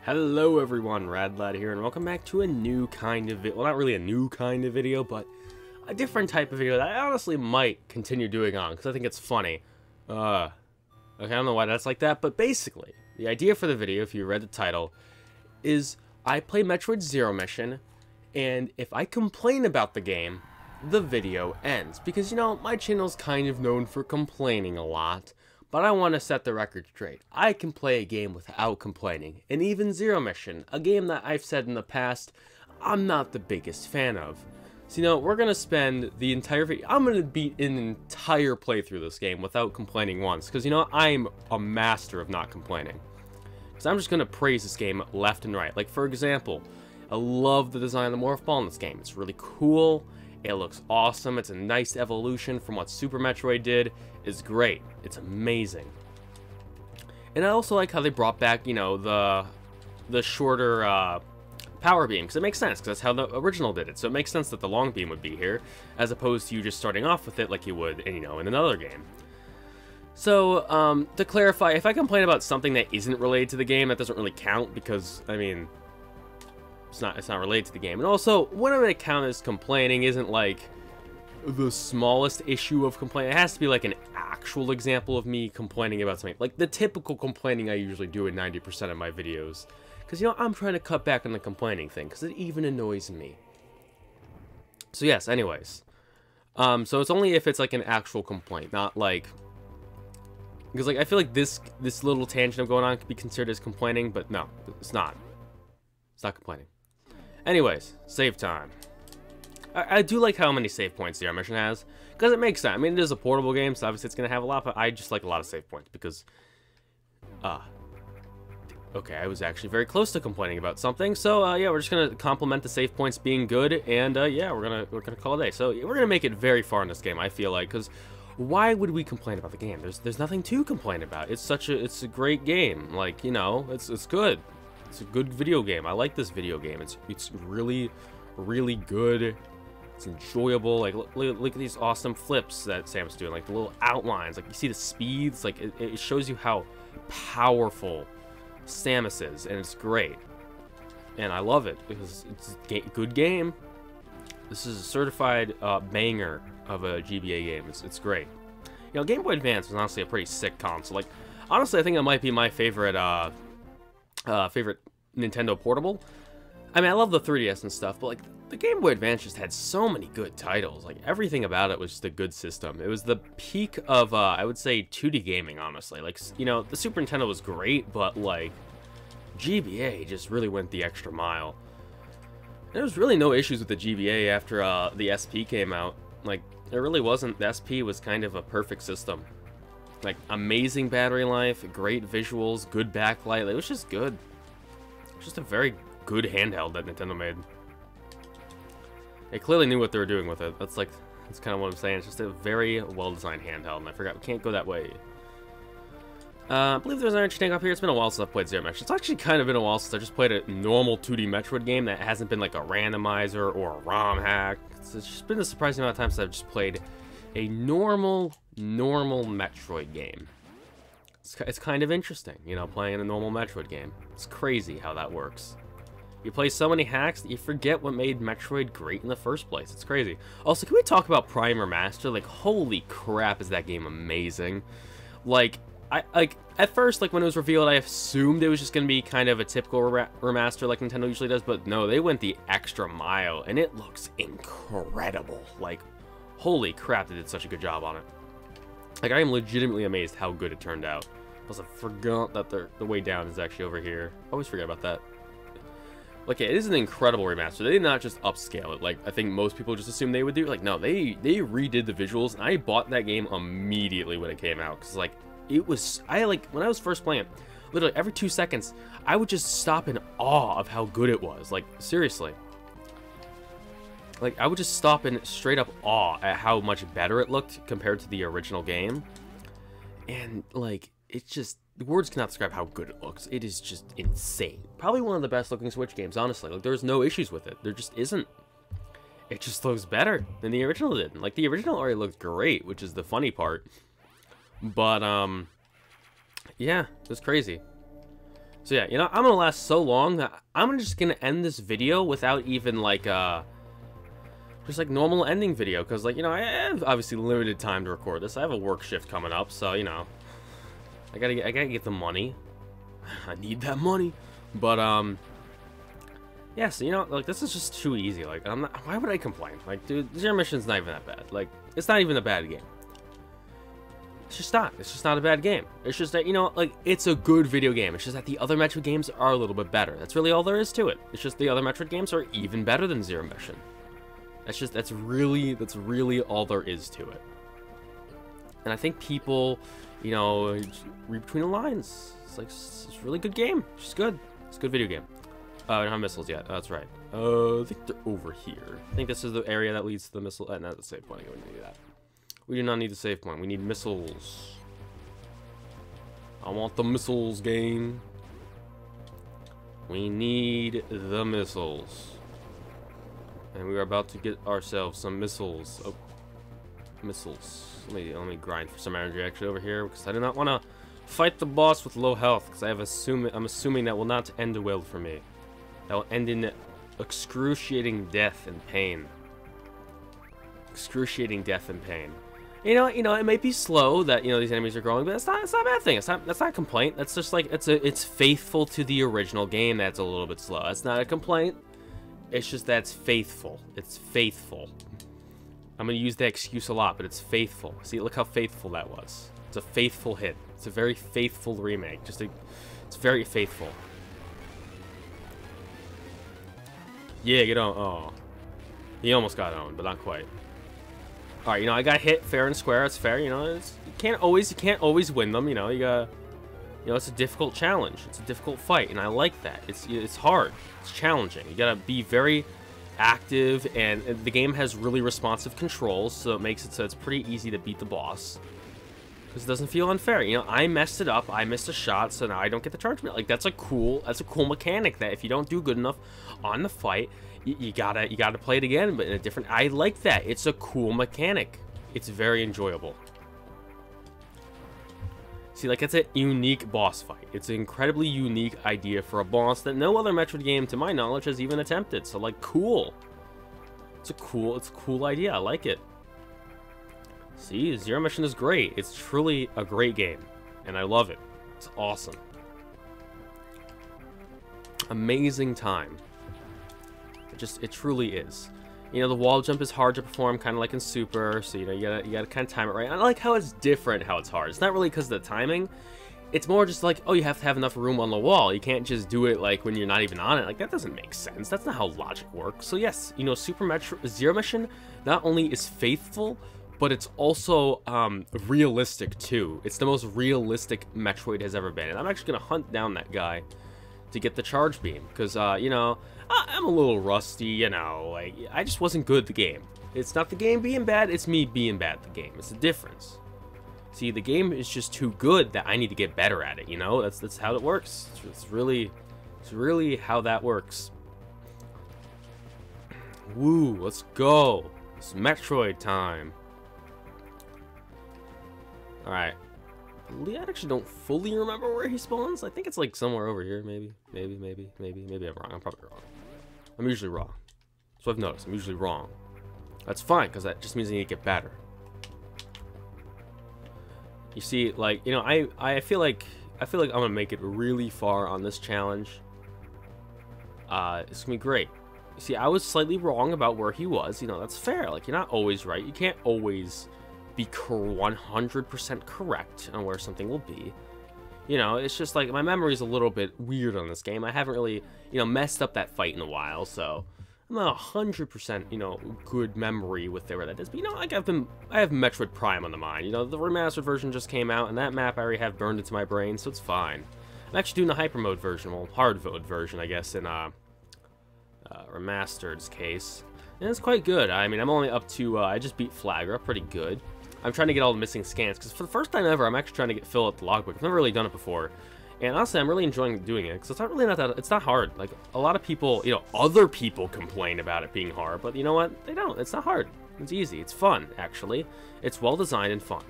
Hello everyone, Radlad here, and welcome back to a new kind of video. Well, not really a new kind of video, but a different type of video that I honestly might continue doing on, because I think it's funny. Okay, I don't know why that's like that, but basically, the idea for the video, if you read the title, is I play Metroid Zero Mission, and if I complain about the game, the video ends. Because, you know, my channel's kind of known for complaining a lot. But I want to set the record straight. I can play a game without complaining, and even Zero Mission, a game that I've said in the past I'm not the biggest fan of. So, you know, we're going to spend the entire video, I'm going to beat an entire playthrough this game without complaining once, because, you know, I'm a master of not complaining. Because I'm just going to praise this game left and right. Like, for example, I love the design of the Morph Ball in this game. It's really cool. It looks awesome. It's a nice evolution from what Super Metroid did. It's great. It's amazing. And I also like how they brought back, you know, the shorter power beam, because it makes sense, because that's how the original did it. So it makes sense that the long beam would be here, as opposed to you just starting off with it like you would, you know, in another game. So, to clarify, if I complain about something that isn't related to the game, that doesn't really count, because, I mean, it's not related to the game. And also, what I'm going to count as complaining isn't like the smallest issue of complaining. It has to be like an actual example of me complaining about something. Like the typical complaining I usually do in 90% of my videos. Because, you know, I'm trying to cut back on the complaining thing, because it even annoys me. So yes, anyways. So it's only if it's like an actual complaint, not like... Because, like, I feel like this little tangent I'm going on could be considered as complaining, but no, it's not. It's not complaining. Anyways, save time. I do like how many save points Zero Mission has, because it makes sense. I mean, it is a portable game, so obviously it's going to have a lot, but I just like a lot of save points, because... Okay, I was actually very close to complaining about something, so, yeah, we're just going to compliment the save points being good, and, yeah, we're gonna call it a day. So, we're going to make it very far in this game, I feel like, because... Why would we complain about the game? There's nothing to complain about. It's a great game. Like, you know, it's good. It's a good video game. I like this video game. It's really, really good. It's enjoyable. Like, look at these awesome flips that Samus doing. Like, the little outlines. Like, you see the speeds. Like, it shows you how powerful Samus is. And it's great. And I love it because it's a good game. This is a certified banger of a GBA game. It's great. You know, Game Boy Advance was honestly a pretty sick console. Like, honestly, I think it might be my favorite favorite Nintendo portable. I mean, I love the 3DS and stuff, but like the Game Boy Advance just had so many good titles. Like, everything about it was just a good system. It was the peak of I would say 2D gaming, honestly. Like, you know, the Super Nintendo was great, but like GBA just really went the extra mile. There was really no issues with the GBA after the SP came out. Like, there really wasn't. The SP was kind of a perfect system. Like, amazing battery life, great visuals, good backlight. It was just good. It was just a very good handheld that Nintendo made. They clearly knew what they were doing with it. That's kind of what I'm saying. It's just a very well-designed handheld, and I forgot we can't go that way. I believe there's an energy tank up here. It's been a while since I've played Zero Mission. It's actually kind of been a while since I just played a normal 2D Metroid game that hasn't been like a randomizer or a ROM hack. It's just been a surprising amount of times I've just played a normal Metroid game. It's kind of interesting, you know, playing a normal Metroid game. It's crazy how that works. You play so many hacks that you forget what made Metroid great in the first place. It's crazy. Also, can we talk about Prime Remaster? Like, holy crap, is that game amazing. Like, at first, like, when it was revealed, I assumed it was just going to be kind of a typical remaster like Nintendo usually does, but no, they went the extra mile, and it looks incredible. Like, holy crap, they did such a good job on it. Like, I am legitimately amazed how good it turned out. Plus, I forgot that the way down is actually over here. I always forget about that. Like, it is an incredible remaster. They did not just upscale it, like I think most people just assume they would do. Like, no, they redid the visuals, and I bought that game immediately when it came out, because, like, it was, when I was first playing it, literally every 2 seconds, I would just stop in awe of how good it was. Like, seriously. Like, I would just stop in straight up awe at how much better it looked compared to the original game. And, like, it's just, words cannot describe how good it looks. It is just insane. Probably one of the best looking Switch games, honestly. Like, there's no issues with it. There just isn't. It just looks better than the original did. Like, the original already looked great, which is the funny part. But, yeah, it was crazy. So yeah, you know, I'm gonna last so long that I'm just gonna end this video without even like just like normal ending video, because like, you know, I have obviously limited time to record this. I have a work shift coming up, so you know, I gotta get the money. I need that money. But yeah, so you know, like, this is just too easy. Like, why would I complain? Like, dude, Zero Mission's not even that bad. Like, it's not even a bad game. It's just not. It's just not a bad game. It's just that, you know, like, it's a good video game. It's just that the other Metroid games are a little bit better. That's really all there is to it. It's just the other Metroid games are even better than Zero Mission. That's really all there is to it. And I think people, you know, read between the lines. It's like, it's a really good game. It's just good. It's a good video game. I don't have missiles yet. Oh, that's right. I think they're over here. I think this is the area that leads to the missile. Not the save point. We don't need that. We do not need the save point. We need missiles. I want the missiles, game. We need the missiles. And we are about to get ourselves some missiles. Oh, missiles. Let me grind for some energy actually over here, because I do not want to fight the boss with low health, because I'm assuming that will not end well for me. That will end in excruciating death and pain. Excruciating death and pain. You know, it might be slow that, you know, these enemies are growing, but that's not a bad thing. That's not a complaint. That's just like, it's faithful to the original game that's a little bit slow. That's not a complaint. It's just that it's faithful. It's faithful. I'm gonna use that excuse a lot, but it's faithful. See, look how faithful that was. It's a faithful hit. It's a very faithful remake. It's very faithful. Yeah, get on. Oh, he almost got owned, but not quite. All right, you know, I got hit fair and square. It's fair. You know, you can't always win them. You know, you know, it's a difficult challenge. It's a difficult fight, and I like that. It's hard. It's challenging. You gotta be very active, and the game has really responsive controls, so it makes it so it's pretty easy to beat the boss. Because it doesn't feel unfair. You know, I messed it up. I missed a shot, so now I don't get the charge. Like, that's a cool mechanic that if you don't do good enough on the fight, you gotta play it again, but in a different. I like that. It's a cool mechanic. It's very enjoyable. See, like, it's a unique boss fight. It's an incredibly unique idea for a boss that no other Metroid game, to my knowledge, has even attempted. So, like, cool. It's a cool idea. I like it. See, Zero Mission is great. It's truly a great game, and I love it. It's awesome. Amazing time. It truly is. You know, the wall jump is hard to perform, kind of like in Super, so, you know, you gotta kind of time it right. I like how it's different, how it's hard. It's not really because of the timing. It's more just like, oh, you have to have enough room on the wall. You can't just do it, like, when you're not even on it. Like, that doesn't make sense. That's not how logic works. So, yes, you know, Zero Mission not only is faithful, but it's also realistic, too. It's the most realistic Metroid has ever been. And I'm actually going to hunt down that guy to get the charge beam, because, you know, I'm a little rusty, you know, like, I just wasn't good at the game. It's not the game being bad, it's me being bad at the game. It's the difference. See, the game is just too good that I need to get better at it, you know? That's how it works. It's really how that works. Woo, let's go. It's Metroid time. Alright. I actually don't fully remember where he spawns. I think it's like somewhere over here, maybe. Maybe I'm wrong. I'm probably wrong. I'm usually wrong. So I've noticed. I'm usually wrong. That's fine, because that just means I need to get better. You see, like, you know, I feel like I'm gonna make it really far on this challenge. It's gonna be great. You see, I was slightly wrong about where he was. You know, that's fair. Like, you're not always right. You can't always be 100% correct on where something will be. You know, it's just like my memory's a little bit weird on this game. I haven't really, you know, messed up that fight in a while, so I'm not 100%, you know, good memory with where that is. But, you know, like I have Metroid Prime on the mind. You know, the remastered version just came out, and that map I already have burned into my brain, so it's fine. I'm actually doing the hyper mode version, well, hard mode version, I guess, in remastered's case, and it's quite good. I mean, I'm only up to I just beat Flagra, pretty good. I'm trying to get all the missing scans, because for the first time ever, I'm actually trying to fill out the logbook. I've never really done it before, and honestly, I'm really enjoying doing it, because it's not really it's not hard. Like, a lot of people, you know, other people complain about it being hard, but you know what? They don't. It's not hard. It's easy. It's fun, actually. It's well designed and fun.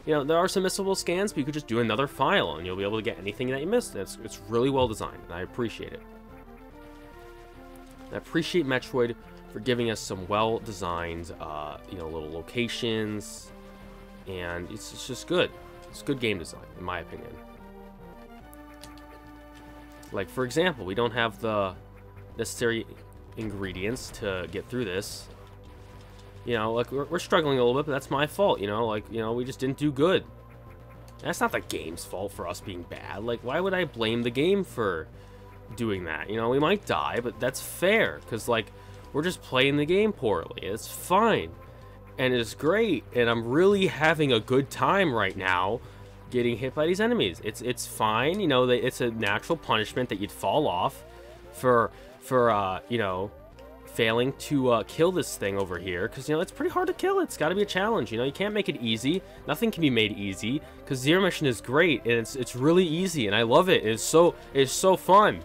You know, there are some missable scans, but you could just do another file, and you'll be able to get anything that you missed. It's really well designed, and I appreciate it. I appreciate Metroid for giving us some well-designed, you know, little locations, and it's just good. It's good game design, in my opinion. Like, for example, we don't have the necessary ingredients to get through this. You know, like, we're struggling a little bit, but that's my fault, you know? Like, you know, we just didn't do good. That's not the game's fault for us being bad. Like, why would I blame the game for doing that? You know, we might die, but that's fair, because, like, we're just playing the game poorly. It's fine. And it's great, and I'm really having a good time right now getting hit by these enemies. It's fine, you know, it's a natural punishment that you'd fall off for you know, failing to kill this thing over here, because, you know, it's pretty hard to kill. It's got to be a challenge, you know. You can't make it easy. Nothing can be made easy, because Zero Mission is great, and it's really easy, and I love it. It's so fun.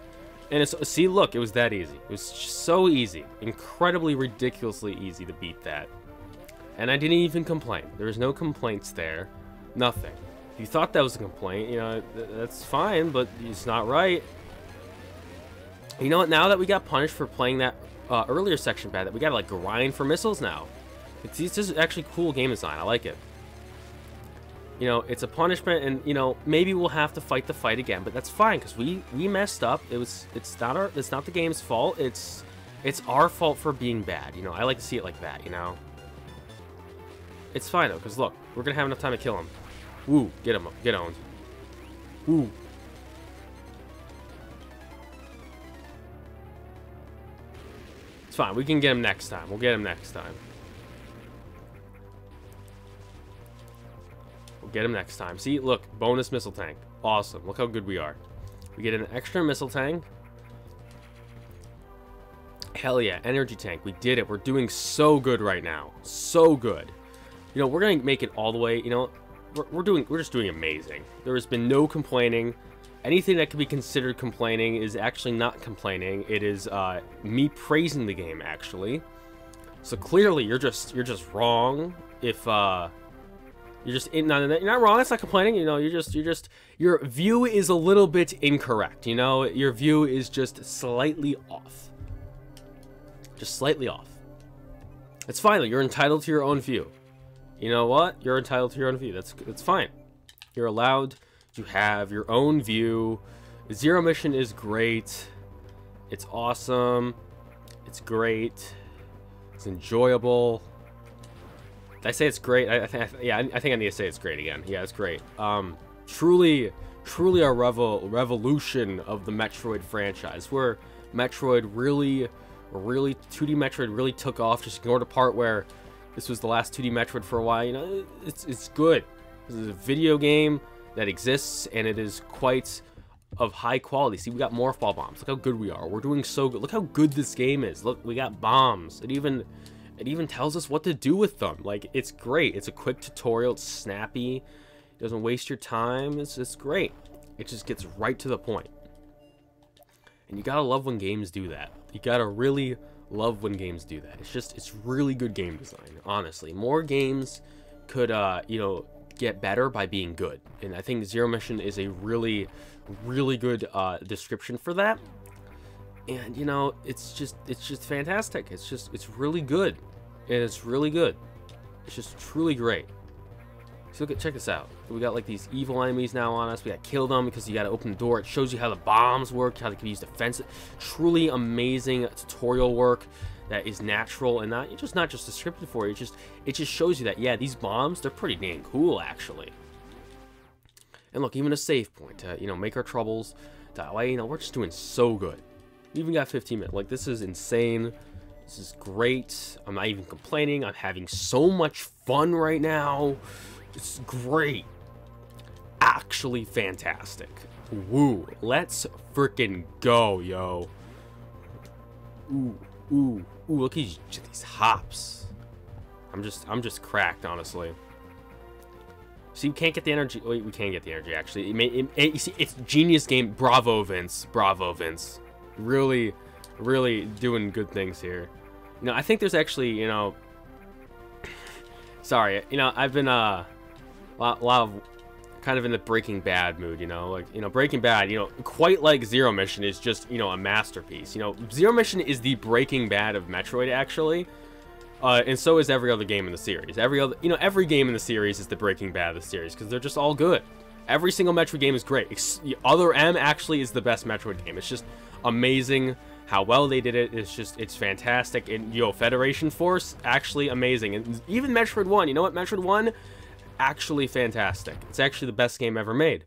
And see, look, it was that easy. It was so easy, incredibly ridiculously easy to beat that. And I didn't even complain. There was no complaints there. Nothing. If you thought that was a complaint, you know, that's fine, but it's not right. You know what? Now that we got punished for playing that earlier section bad, that we gotta, like, grind for missiles now. This is actually cool game design. I like it. You know, it's a punishment, and, you know, maybe we'll have to fight the fight again, but that's fine, because we messed up. It's not the game's fault. It's our fault for being bad. You know, I like to see it like that, you know. It's fine, though, because, look, we're going to have enough time to kill him. Woo, get him, get owned. Woo. It's fine, we can get him next time. We'll get him next time. We'll get him next time. See, look, bonus missile tank. Awesome, look how good we are. We get an extra missile tank. Hell yeah, energy tank, we did it. We're doing so good right now. So good. You know, we're gonna make it all the way. You know, we're just doing amazing. There has been no complaining. Anything that could be considered complaining is actually not complaining. It is me praising the game, actually. So clearly, you're just wrong. If you're not wrong. It's not complaining. You know, your view is a little bit incorrect. You know, your view is just slightly off. Just slightly off. It's fine. You're entitled to your own view. You know what? You're entitled to your own view. That's fine. You're allowed to have your own view. Zero Mission is great. It's awesome. It's great. It's enjoyable. Did I say it's great? I think I need to say it's great again. Yeah, it's great. Truly a revolution of the Metroid franchise, where Metroid really 2D Metroid really took off. Just ignore the part where this was the last 2D Metroid for a while. You know, it's good. This is a video game that exists, and it is quite of high quality. See, we got Morph Ball bombs. Look how good we are. We're doing so good. Look how good this game is. Look, we got bombs. It even tells us what to do with them. Like, it's great. It's a quick tutorial. It's snappy. It doesn't waste your time. It's great. It just gets right to the point. And you gotta love when games do that. You gotta really love when games do that. It's really good game design, honestly. More games could, you know, get better by being good. And I think Zero Mission is a really good description for that. And, you know, it's just fantastic. It's really good. And it's really good. It's just truly great. So check this out. We got like these evil enemies now on us. We gotta kill them because you gotta open the door. It shows you how the bombs work, how they can be used defensive. Truly amazing tutorial work that is natural and not just descriptive for you. It just shows you that, yeah, these bombs, they're pretty dang cool, actually. And look, even a save point to, you know, make our troubles die away. You know, we're just doing so good. We even got 15 minutes. Like, this is insane. This is great. I'm not even complaining. I'm having so much fun right now. It's great. Actually fantastic. Woo. Let's freaking go, yo. Ooh, look at these hops. I'm just cracked, honestly. See, we can't get the energy. Wait, we can get the energy, actually. You see, it's genius game. Bravo, Vince. Bravo, Vince. Really doing good things here. You know, I think there's actually, you know... Sorry, you know, I've been A lot of kind of in the Breaking Bad mood, you know, like, you know, Breaking Bad, you know, quite like Zero Mission is just, you know, a masterpiece. You know, Zero Mission is the Breaking Bad of Metroid, actually, and so is every other game in the series. Every game in the series is the Breaking Bad of the series because they're just all good. Every single Metroid game is great. Other M actually is the best Metroid game. It's just amazing how well they did it. It's fantastic. And yo, Federation Force, actually amazing. And even Metroid 1, you know what, Metroid 1, actually fantastic. It's actually the best game ever made,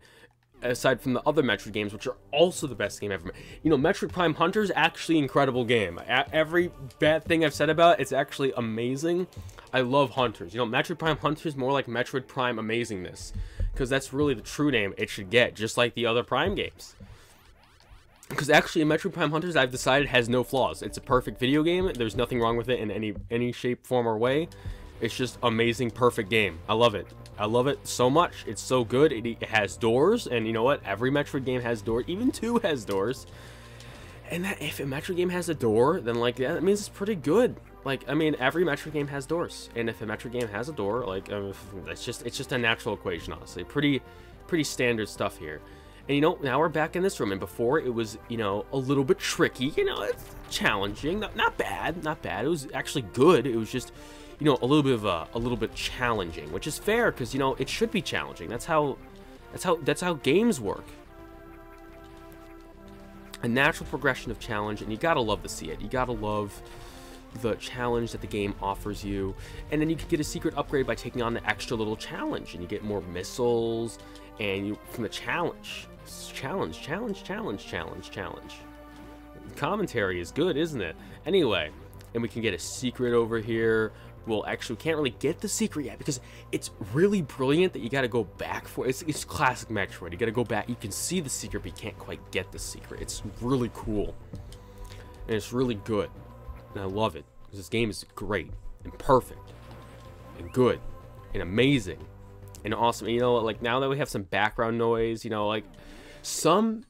aside from the other Metroid games, which are also the best game ever made. You know, Metroid Prime Hunters, actually incredible game. Every bad thing I've said about it, it's actually amazing. I love Hunters. You know, Metroid Prime Hunters more like Metroid Prime Amazingness, because that's really the true name it should get, just like the other Prime games. Because actually, Metroid Prime Hunters, I've decided, has no flaws. It's a perfect video game. There's nothing wrong with it in any shape, form, or way. It's just amazing, perfect game. I love it. I love it so much. It's so good. It has doors, and you know what? Every Metroid game has doors. Even 2 has doors. And that, if a Metroid game has a door, then like that means it's pretty good. Like, I mean, every Metroid game has doors, and if a Metroid game has a door, like it's just a natural equation, honestly. Pretty standard stuff here. And you know, now we're back in this room, and before it was, you know, a little bit tricky. You know, it's challenging. Not bad. Not bad. It was actually good. It was just, you know, a little bit challenging, which is fair because, you know, it should be challenging. That's how games work. A natural progression of challenge, and you gotta love to see it. You gotta love the challenge that the game offers you, and then you can get a secret upgrade by taking on the extra little challenge, and you get more missiles, and you from the challenge. The commentary is good, isn't it? Anyway, and we can get a secret over here. Well, actually, we can't really get the secret yet because it's really brilliant that you got to go back for. It's classic Metroid. You got to go back. You can see the secret, but you can't quite get the secret. It's really cool, and it's really good, and I love it because this game is great and perfect and good and amazing and awesome. And, you know, like now that we have some background noise, you know, like some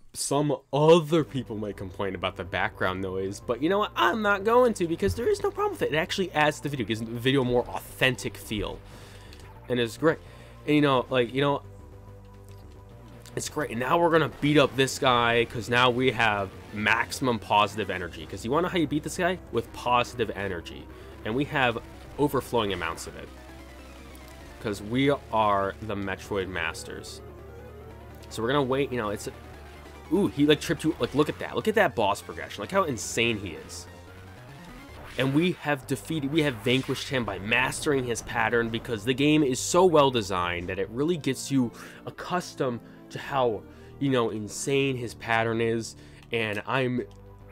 other people might complain about the background noise, but you know what? I'm not going to, because there is no problem with it. It actually adds to the video, gives the video a more authentic feel, and it's great. And you know, like, you know, it's great. And now we're gonna beat up this guy because now we have maximum positive energy. Because you want to know how you beat this guy? With positive energy, and we have overflowing amounts of it. Because we are the Metroid masters. So we're gonna wait. You know, it's. Ooh, he like tripped you. Like, look at that. Look at that boss progression. Like how insane he is. And we have vanquished him by mastering his pattern, because the game is so well designed that it really gets you accustomed to how, you know, insane his pattern is. And I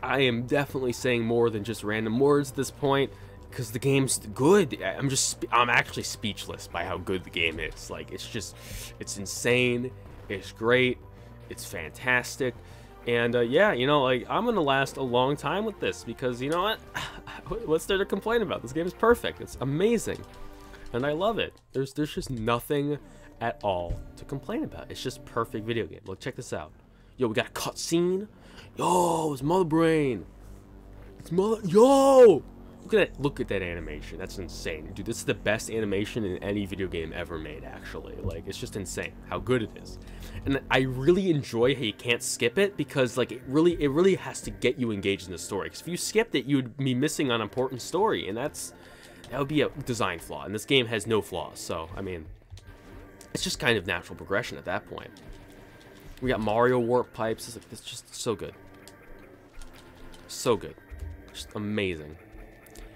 am definitely saying more than just random words at this point, because the game's good. I'm actually speechless by how good the game is. Like, it's insane. It's great. It's fantastic. And yeah, you know, like, I'm gonna last a long time with this, because you know what? What's there to complain about? This game is perfect. It's amazing, and I love it. There's just nothing at all to complain about. It's just perfect video game. Look, check this out. Yo, we got a cutscene. Yo, it's Mother Brain. Yo, look at that animation. That's insane, dude. This is the best animation in any video game ever made. Actually, like, it's just insane how good it is. And I really enjoy how you can't skip it, because like it really has to get you engaged in the story. Because if you skipped it, you would be missing an important story, and that would be a design flaw. And this game has no flaws, so I mean, it's just kind of natural progression at that point. We got Mario warp pipes. It's just so good, so good, just amazing.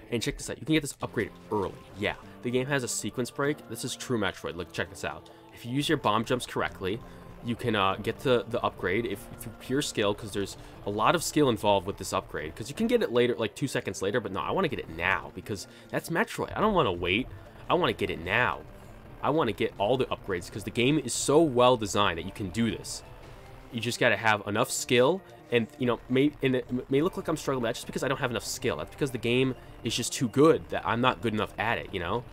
And check this out. You can get this upgrade early. Yeah, the game has a sequence break. This is true Metroid. Look, check this out. If you use your bomb jumps correctly, you can get the upgrade if you pure skill, because there's a lot of skill involved with this upgrade. Because you can get it later, like 2 seconds later, but no, I want to get it now, because that's Metroid. I don't want to wait. I want to get it now. I want to get all the upgrades, because the game is so well designed that you can do this. You just got to have enough skill, and you know, it may look like I'm struggling, but that's just because I don't have enough skill. That's because the game is just too good that I'm not good enough at it, you know?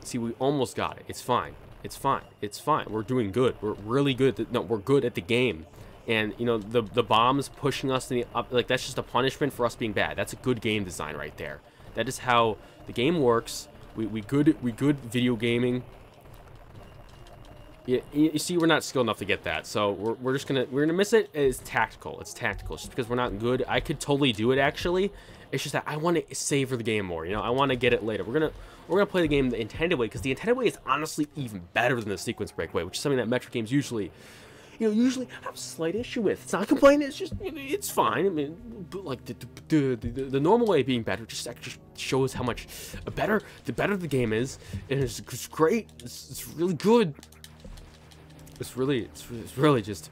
See, we almost got it. It's fine. It's fine. It's fine. We're doing good. We're really good. No, we're good at the game. And, you know, the bombs pushing us to the up, like, that's just a punishment for us being bad. That's a good game design right there. That is how the game works. We good video gaming. You see, we're not skilled enough to get that, so we're gonna miss it. It's tactical. It's tactical. Just because we're not good, I could totally do it actually. It's just that I want to savor the game more. You know, I want to get it later. We're gonna play the game the intended way, because the intended way is honestly even better than the sequence break way, which is something that Metroid games usually have a slight issue with. It's not complaining. It's just, it's fine. I mean, but like the normal way being better just actually shows how much better the game is, and it's great. It's really good. It's really just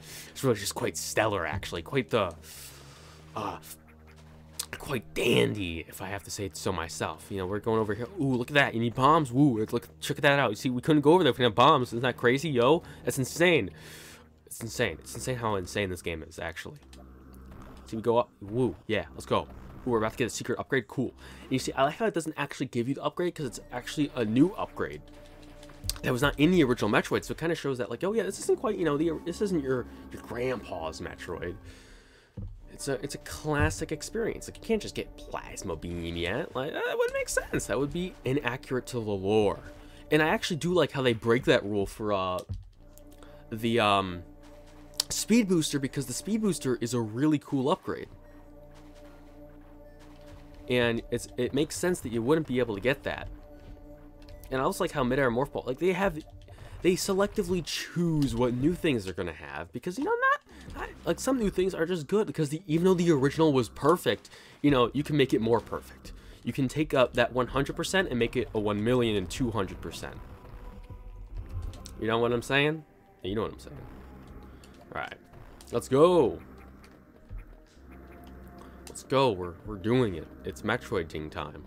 quite stellar, actually. Quite dandy, if I have to say it so myself. You know, we're going over here. Ooh, look at that. You need bombs. Ooh, look, check that out. You see, we couldn't go over there if we didn't have bombs. Isn't that crazy, yo? That's insane. It's insane. It's insane how insane this game is, actually. See, we go up. Woo, yeah, let's go. Ooh, we're about to get a secret upgrade. Cool. And you see, I like how it doesn't actually give you the upgrade, because it's actually a new upgrade that was not in the original Metroid, so it kind of shows that, like, oh yeah, this isn't quite, you know, this isn't your grandpa's Metroid. It's a classic experience. Like, you can't just get Plasma Beam yet. Like, that wouldn't make sense. That would be inaccurate to the lore. And I actually do like how they break that rule for the Speed Booster, because the Speed Booster is a really cool upgrade. And it makes sense that you wouldn't be able to get that. And I also like how Mid-Air Morph Ball, like, they selectively choose what new things they're gonna have, because, you know, not like, some new things are just good, because even though the original was perfect, you know, you can make it more perfect. You can take up that 100% and make it a 1,200,000%. You know what I'm saying? You know what I'm saying. Alright. Let's go. Let's go. We're doing it. It's Metroid Ting time.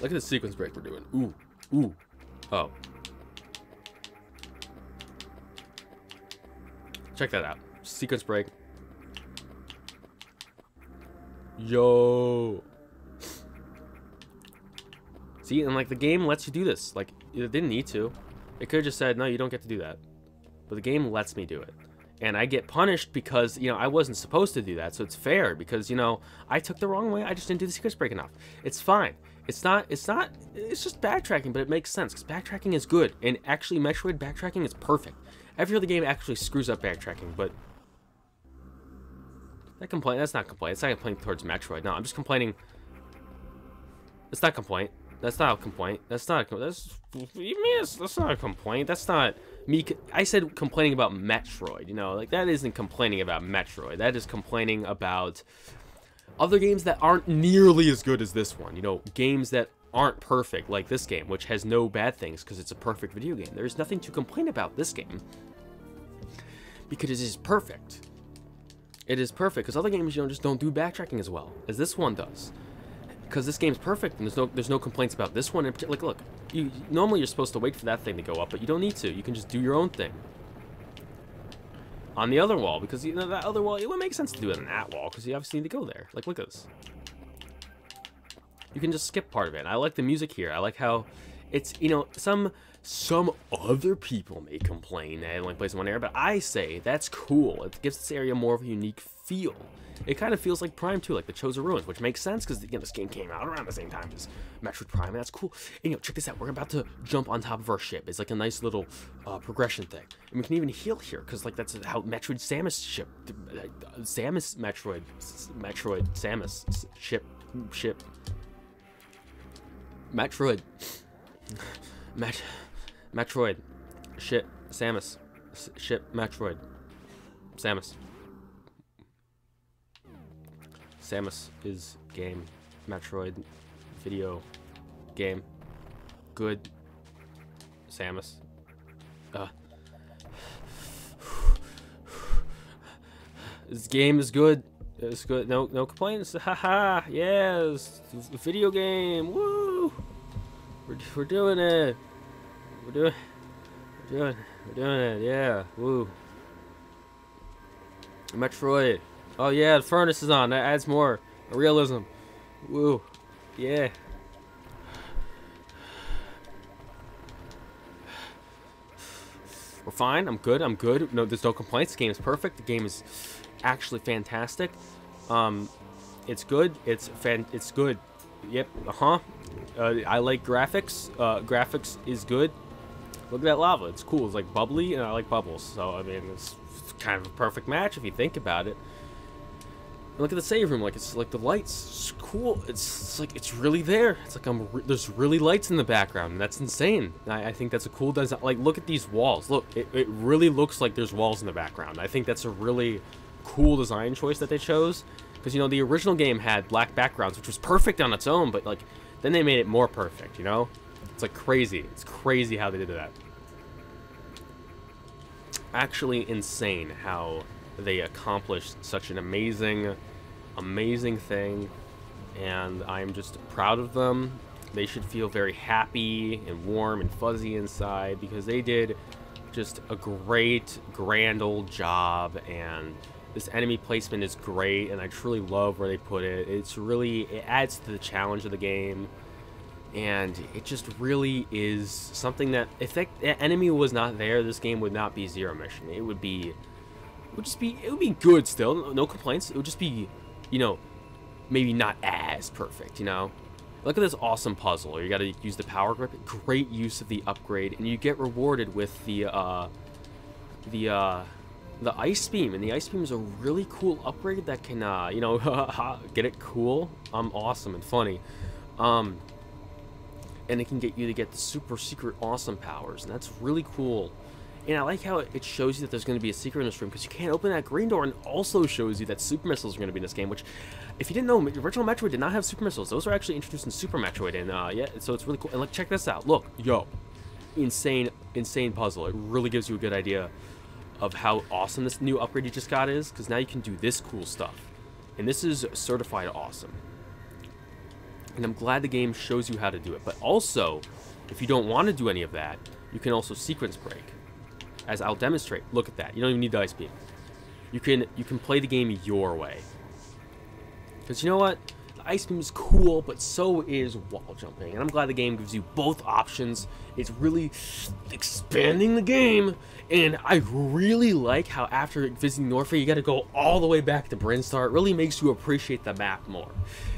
Look at the sequence break we're doing. Ooh. Ooh. Oh. Check that out. Sequence break. Yo. See, and like, the game lets you do this. Like, it didn't need to. It could have just said, no, you don't get to do that. But the game lets me do it. And I get punished because, you know, I wasn't supposed to do that. So it's fair, because, you know, I took the wrong way. I just didn't do the sequence break enough. It's fine. It's just backtracking, but it makes sense, because backtracking is good. And actually, Metroid backtracking is perfect. Every other game actually screws up backtracking, but that's not complaint. It's not a complaint towards Metroid. No, I'm just complaining. It's not a complaint. That's not a complaint. That's not a, that's not a complaint. That's not me. I said complaining about Metroid. You know, like, that isn't complaining about Metroid. That is complaining about other games that aren't nearly as good as this one. You know, games that aren't perfect, like this game, which has no bad things because it's a perfect video game. There's nothing to complain about this game, because it is perfect. It is perfect, because other games, you know, just don't do backtracking as well as this one does. Because this game's perfect, and there's no complaints about this one. Like, look, normally you're supposed to wait for that thing to go up, but you don't need to. You can just do your own thing on the other wall, because, you know, that other wall, it would make sense to do it on that wall, because you obviously need to go there. Like, look at this. You can just skip part of it. And I like the music here. I like how it's, you know, some other people may complain that it only plays in one area, but I say that's cool. It gives this area more of a unique feel. It kind of feels like Prime 2, like the Chosen Ruins, which makes sense, because, you know, this game came out around the same time as Metroid Prime, and that's cool. And, you know, check this out. We're about to jump on top of our ship. It's like a nice little progression thing. And we can even heal here, because, like, that's how Metroid Samus ship, Samus Metroid Samus ship, Metroid, Metroid, shit, Samus, ship, Metroid, Samus. Samus is game, Metroid, video, game, good, Samus. This game is good. It's good. No complaints. Haha. Yes. Video game. Woo. We're doing it. We're doing it. Yeah. Woo. Metroid. Oh yeah, the furnace is on. That adds more realism. Woo. Yeah. We're fine. I'm good. No, there's no complaints. The game is perfect. The game is actually fantastic. It's good. It's good. Yep. I like graphics. Graphics is good. Look at that lava. It's cool. It's like bubbly, and I like bubbles. So, I mean, it's kind of a perfect match if you think about it. And look at the save room. Like, it's like the lights. It's cool. It's like, it's really there. It's like there's really lights in the background, and that's insane. I think that's a cool design. Like, look at these walls. Look, it really looks like there's walls in the background. I think that's a really cool design choice that they chose. Because, you know, the original game had black backgrounds, which was perfect on its own, but, like, then they made it more perfect, you know? It's like crazy. It's crazy how they did that. Actually insane how they accomplished such an amazing thing, and I'm just proud of them. They should feel very happy and warm and fuzzy inside because they did just a great, grand old job, and this enemy placement is great, and I truly love where they put it. It adds to the challenge of the game. And it just really is something that if that enemy was not there, this game would not be Zero Mission. It would be good still, no complaints. It would just be, you know, maybe not as perfect, you know. Look at this awesome puzzle. You got to use the power grip. Great use of the upgrade, and you get rewarded with the ice beam. And the ice beam is a really cool upgrade that can, you know, get it cool, awesome and funny. And it can get you to get the super secret awesome powers, and that's really cool. And I like how it shows you that there's going to be a secret in this room, because you can't open that green door, and also shows you that super missiles are going to be in this game, which, if you didn't know, the original Metroid did not have super missiles. Those were actually introduced in Super Metroid, and yeah, so it's really cool. And like, check this out. Look, yo, insane puzzle. It really gives you a good idea of how awesome this new upgrade you just got is, because now you can do this cool stuff. And this is certified awesome. And I'm glad the game shows you how to do it. But also, if you don't want to do any of that, you can also sequence break. As I'll demonstrate. Look at that. You don't even need the ice beam. You can play the game your way. Because you know what? The ice beam is cool, but so is wall jumping. And I'm glad the game gives you both options. It's really expanding the game. And I really like how after visiting Norfair, you got to go all the way back to Brinstar. It really makes you appreciate the map more.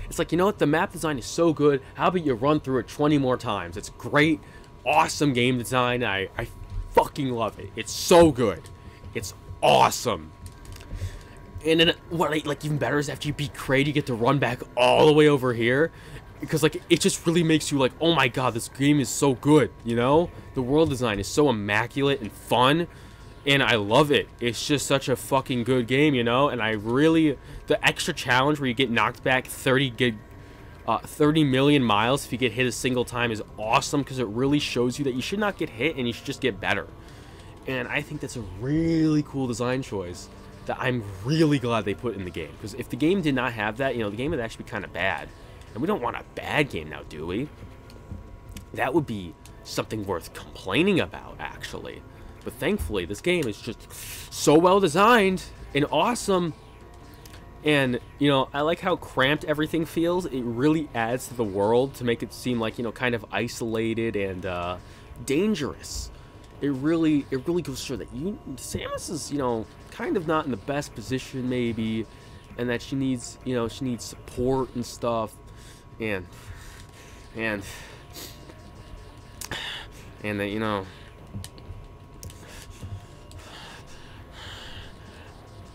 It's like, you know what? The map design is so good. How about you run through it 20 more times? It's great, awesome game design. I fucking love it. It's so good. It's awesome. And then what like even better is after you beat Kraid, you get to run back all the way over here. Because like it just really makes you like, oh my god, this game is so good, you know? The world design is so immaculate and fun. And I love it. It's just such a fucking good game, you know? And I really... The extra challenge where you get knocked back 30 million miles if you get hit a single time is awesome, because it really shows you that you should not get hit and you should just get better. And I think that's a really cool design choice that I'm really glad they put in the game. Because if the game did not have that, you know, the game would actually be kind of bad. And we don't want a bad game now, do we? That would be something worth complaining about, actually. But thankfully, this game is just so well designed and awesome. And, you know, I like how cramped everything feels. It really adds to the world to make it seem like, you know, kind of isolated and dangerous. It really goes to show that Samus is, you know, kind of not in the best position maybe, and that she needs, you know, she needs support and stuff, and that, you know,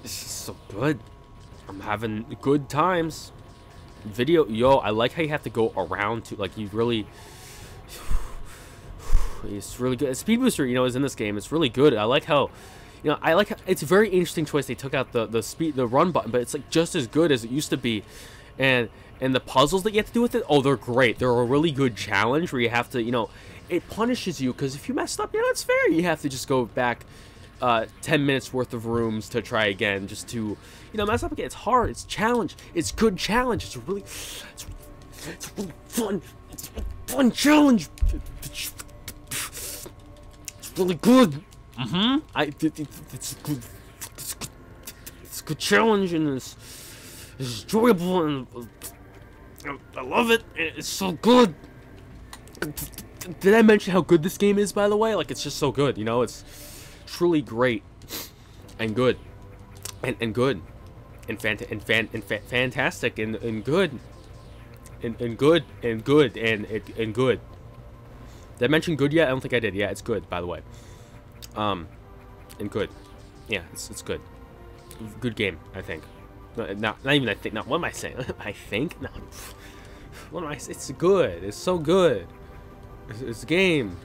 this is so good. I'm having good times. Yo, I like how you have to go around to, like, you really, it's really good. Speed Booster, you know, is in this game. It's really good. I like how, you know, it's a very interesting choice. They took out the run button, but it's like just as good as it used to be. And the puzzles that you have to do with it, oh, they're great. They're a really good challenge where you have to, you know, it punishes you, because if you messed up, you know, it's fair. You have to just go back 10 minutes worth of rooms to try again, just to, you know, mess up again. It's hard. It's challenge. It's good challenge. It's really fun. It's a fun challenge. It's really good. It's good. It's a good challenge, and it's enjoyable, and I love it. It's so good. Did I mention how good this game is, by the way? Like, it's just so good, you know? It's truly great and good and good and fantastic and good and good and good and good. Did I mention good yet? I don't think I did. Yeah, it's good, by the way. And good. Yeah, it's good. Good game, I think. Not even I think. Not what am I saying? I think. No. What am I? It's good. It's so good. It's a game.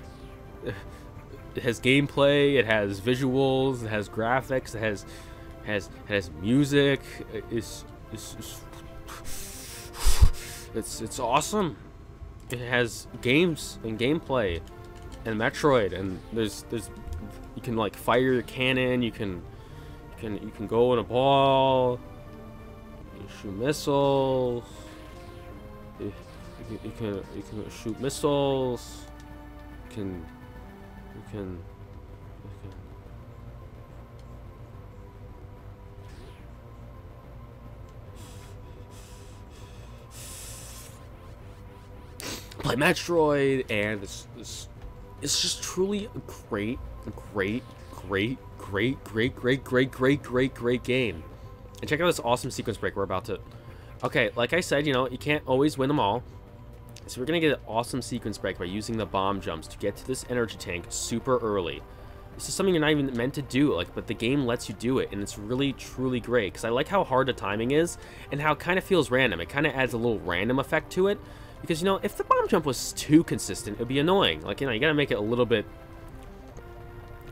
It has gameplay. It has visuals. It has graphics. It has music. It's awesome. It has games and gameplay and Metroid, and there's you can like fire your cannon. You can go in a ball. You shoot missiles. You can shoot missiles. You can play Metroid, and it's just truly a great game. And check out this awesome sequence break we're about to. Okay, like I said, you know, you can't always win them all. So we're gonna get an awesome sequence break by using the bomb jumps to get to this energy tank super early. This is something you're not even meant to do, like, but the game lets you do it, and it's really truly great. Because I like how hard the timing is, and how it kind of feels random. It kind of adds a little random effect to it. Because, you know, if the bomb jump was too consistent, it would be annoying. Like, you know, you gotta make it a little bit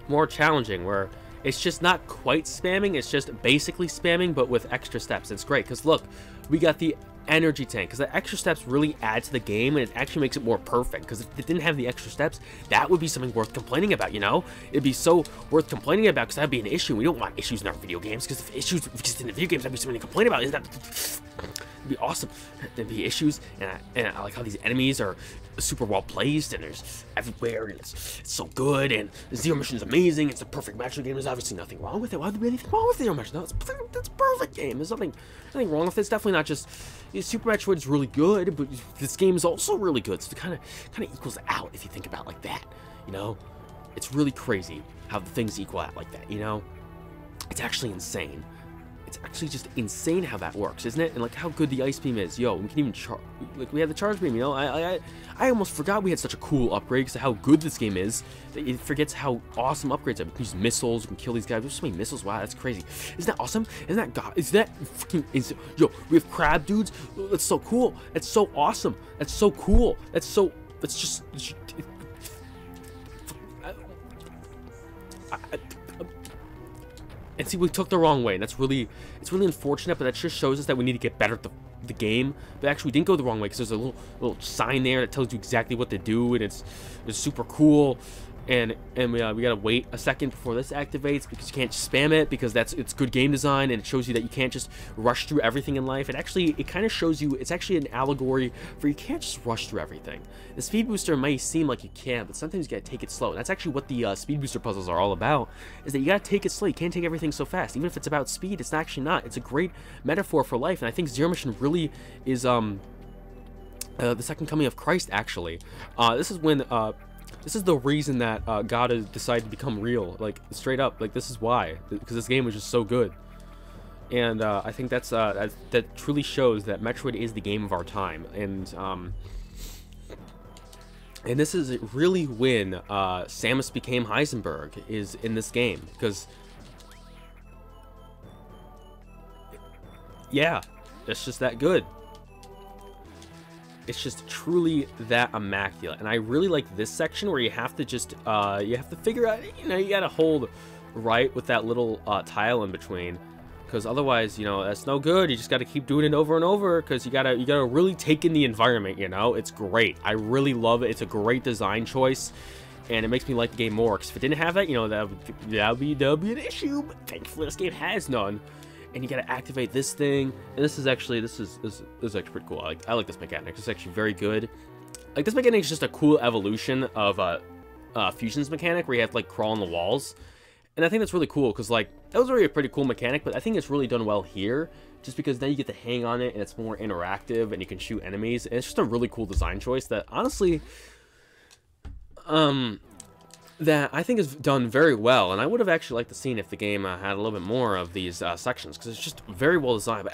more challenging, where it's just not quite spamming, it's just basically spamming, but with extra steps. It's great, because look, we got the energy tank, because the extra steps really add to the game, and it actually makes it more perfect. Because if it didn't have the extra steps, that would be something worth complaining about, you know? It'd be so worth complaining about, because that'd be an issue. We don't want issues in our video games, because if issues exist in the video games, that'd be something to complain about. Isn't that... It'd be awesome. There'd be issues, and I like how these enemies are super well placed, and there's everywhere, and it's so good, and Zero Mission is amazing. It's a perfect Metroid game. There's obviously nothing wrong with it. Why would there be anything wrong with Zero Mission? No, it's a perfect game. There's nothing wrong with it. It's definitely not just Super Metroid is really good, but this game is also really good. So it kind of equals out if you think about it like that. You know, it's really crazy how the things equal out like that. You know, it's actually insane. It's actually just insane how that works, isn't it? And like how good the ice beam is. Yo, we can even like we have the charge beam. You know, I almost forgot we had such a cool upgrade because of how good this game is. That it forgets how awesome upgrades are. We can use missiles. We can kill these guys. There's so many missiles. Wow, that's crazy. Isn't that awesome? Isn't that god? Is that freaking insane? Yo, we have crab dudes. That's so cool. That's so awesome. That's so cool. That's so. That's just. And see, we took the wrong way, and it's really unfortunate, but that just shows us that we need to get better at the game. But actually, we didn't go the wrong way, because there's a little sign there that tells you exactly what to do, and it's super cool. And we gotta wait a second before this activates, because you can't spam it, because it's good game design, and it shows you that you can't just rush through everything in life. It kind of shows you, it's actually an allegory for you can't just rush through everything. The speed booster may seem like you can, but sometimes you gotta take it slow. And that's actually what the speed booster puzzles are all about, is that you gotta take it slow. You can't take everything so fast. Even if it's about speed, it's actually not. It's a great metaphor for life, and I think Zero Mission really is the second coming of Christ, actually. This is when this is the reason that God has decided to become real, like straight up. Like this is why, because this game was just so good, and I think that truly shows that Metroid is the game of our time, and this is really when Samus became Heisenberg is in this game, because yeah, it's just that good. It's just truly that immaculate, and I really like this section where you have to just you have to figure out, you know, you gotta hold right with that little tile in between, because otherwise, you know, that's no good. You just gotta keep doing it over and over, because you gotta really take in the environment. You know, it's great. I really love it. It's a great design choice, and it makes me like the game more. Because if it didn't have that, you know, that would be an issue. But thankfully, this game has none. And you gotta activate this thing, and this is actually actually pretty cool. I like this mechanic. It's actually very good. Like this mechanic is just a cool evolution of Fusion's mechanic, where you have to like crawl on the walls, and I think that's really cool, because like that was already a pretty cool mechanic, but I think it's really done well here, just because then you get to hang on it, and it's more interactive, and you can shoot enemies, and it's just a really cool design choice that honestly, that I think is done very well, and I would have actually liked to see if the game had a little bit more of these sections, because it's just very well designed. But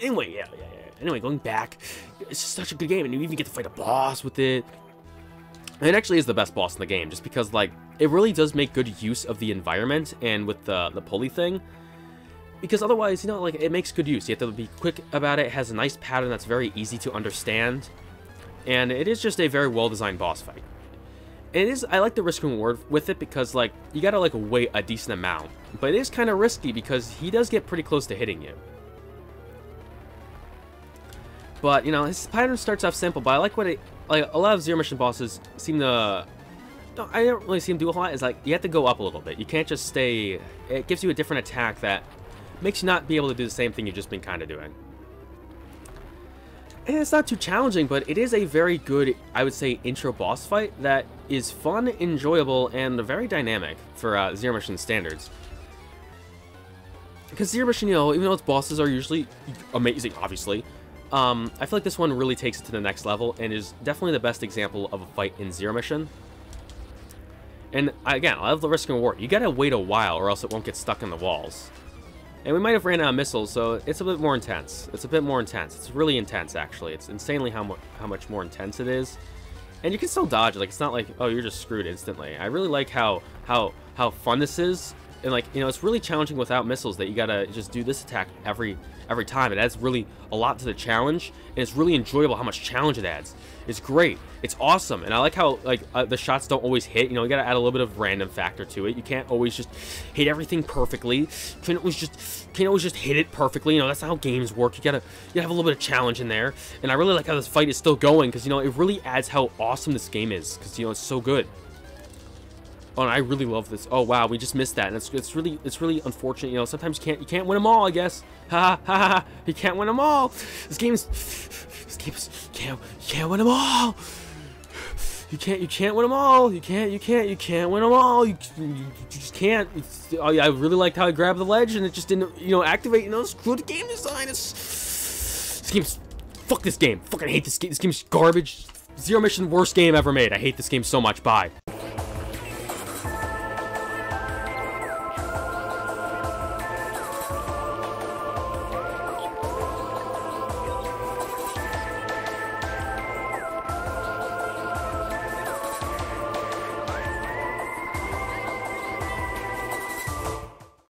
anyway, yeah. Anyway, going back, it's just such a good game, and you even get to fight a boss with it. And it actually is the best boss in the game, just because, like, it really does make good use of the environment and with the pulley thing. Because otherwise, you know, like, it makes good use. You have to be quick about it. It has a nice pattern that's very easy to understand. And it is just a very well-designed boss fight. It is, I like the risk and reward with it because, like, you gotta, like, wait a decent amount. But it is kind of risky because he does get pretty close to hitting you. But, you know, his pattern starts off simple, but I like what it, like, a lot of Zero Mission bosses seem to, I don't really see him do a lot, is, like, you have to go up a little bit. You can't just stay, it gives you a different attack that makes you not be able to do the same thing you've just been kind of doing. And it's not too challenging, but it is a very good, I would say, intro boss fight that is fun, enjoyable, and very dynamic for Zero Mission standards. Because Zero Mission, you know, even though its bosses are usually amazing, obviously, I feel like this one really takes it to the next level and is definitely the best example of a fight in Zero Mission. And again, I love the risk and reward. You gotta wait a while or else it won't get stuck in the walls. And we might have ran out of missiles, so it's a bit more intense. It's a bit more intense. It's really intense, actually. It's insanely how much more intense it is. And you can still dodge it. Like, it's not like, oh, you're just screwed instantly. I really like how fun this is. And, like, you know, it's really challenging without missiles that you gotta just do this attack every time. It adds really a lot to the challenge, and it's really enjoyable how much challenge it adds. It's great. It's awesome. And I like how, like, the shots don't always hit. You know, you gotta add a little bit of random factor to it. You can't always just hit everything perfectly. You can't always just hit it perfectly. You know, that's not how games work. You gotta have a little bit of challenge in there. And I really like how this fight is still going, because, you know, it really adds how awesome this game is, because, you know, it's so good. Oh, and I really love this. Oh wow, we just missed that, and it's really unfortunate. You know, sometimes you can't win them all. I guess. Ha ha ha! You can't win them all. This game can't win them all. You can't win them all. You can't win them all. You just can't. Oh yeah, I really liked how I grabbed the ledge and it just didn't, you know, activate. You know, screw the game design. This game's, fuck this game. Fucking hate this game. This game's garbage. Zero Mission, worst game ever made. I hate this game so much. Bye.